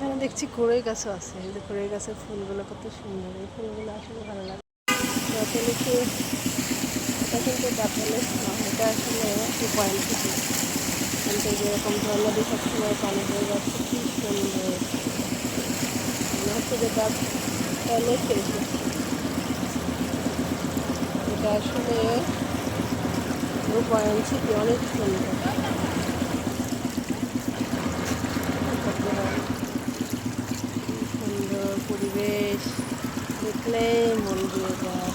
এখানে দেখছি কড়ই গাছও আছে, এই যে কড়ই গাছের ফুলগুলো কত সুন্দর, এই ফুলগুলো আসলে ভালো লাগে। গাছালিকে এটা কিন্তু গাছালের না, এটা আসলে একটু পয়েন্ট থেকে এখান থেকে এরকম ঝর্ণা দিয়ে সবসময় পানি হয়ে যাচ্ছে, কি সুন্দর মনে হচ্ছে যে গাছ প্যালেসে এসেছে। এটা আসলে পয়েন্ট থেকে অনেক সুন্দর, সুন্দর পরিবেশ দেখলে মন দিয়ে যায়।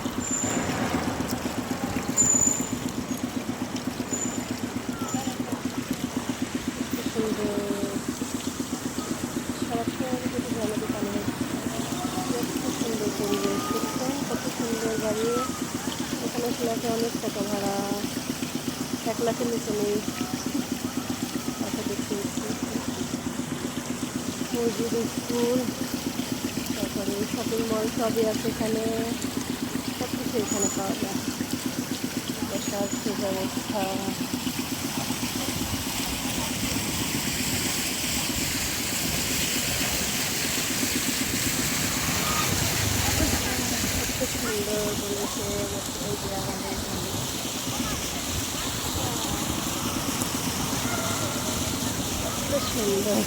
সুন্দর সারা সময় যদি ঝর্ণাতে পানি হচ্ছে, কত সুন্দর পরিবেশ দেখছেন, কত সুন্দর বাড়ি। এখানে ফ্ল্যাটে অনেক টাকা ভাড়া, 1 লাখের নিচে নেই। তাকে দেখিয়েছি মসজিদ, স্কুল, তারপরে শপিং মল সবই আছে এখানে, সব কিছু এখানে পাওয়া যায়। বসার সুব্যবস্থা, কত সুন্দর বলেছে এই যে আমাদের এখানে কত সুন্দর।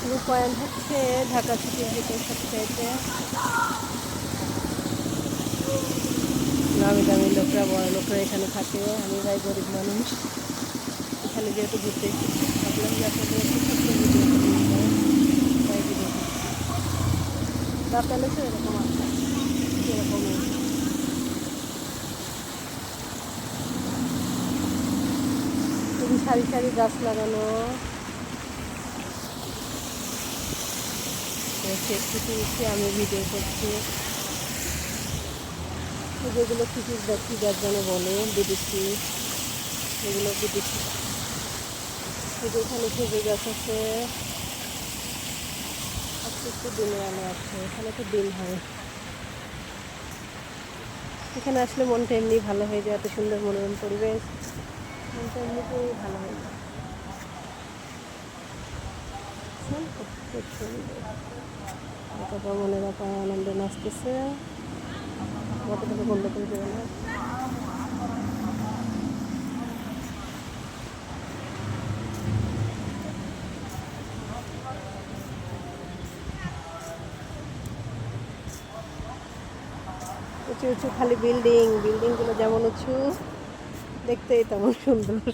ভিউ পয়েন্ট হচ্ছে ঢাকা সিটির ভিতর সবচাইতে নামি দামি লোকরা, বড় লোকরা এখানে থাকে। আমি ভাই গরিব মানুষ, এখানে যেহেতু ঘুরতে এসেছি ভাবলাম যে আপনাদের একটু ছোট্ট ভিডিও তাই ভিডিও করছি। তা প্যালেসও এরকম আছে, এরকমই খুবই সারি সারি গাছ লাগানো। একটু আমি ভিডিও করছি, যেগুলো কৃষির ব্যক্তি যার জন্য বলে বিদেশি, এগুলো বিদেশি। এখানে খেজুর গাছ আছে, একটু দিনের আলো আছে, এখানে তো দিন হয়। এখানে আসলে মনটা এমনি ভালো হয়ে যায়, এত সুন্দর মনোরম পরিবেশ, মনটা এমনিতেই ভালো হয়ে যায়। খুব সুন্দর, তারপর মনেরা পায় আনন্দে নাচতেছে, কতটুকু বন্ধ করে দেবে না। উঁচু উঁচু খালি বিল্ডিং, বিল্ডিংগুলো যেমন উঁচু দেখতেই তেমন সুন্দর।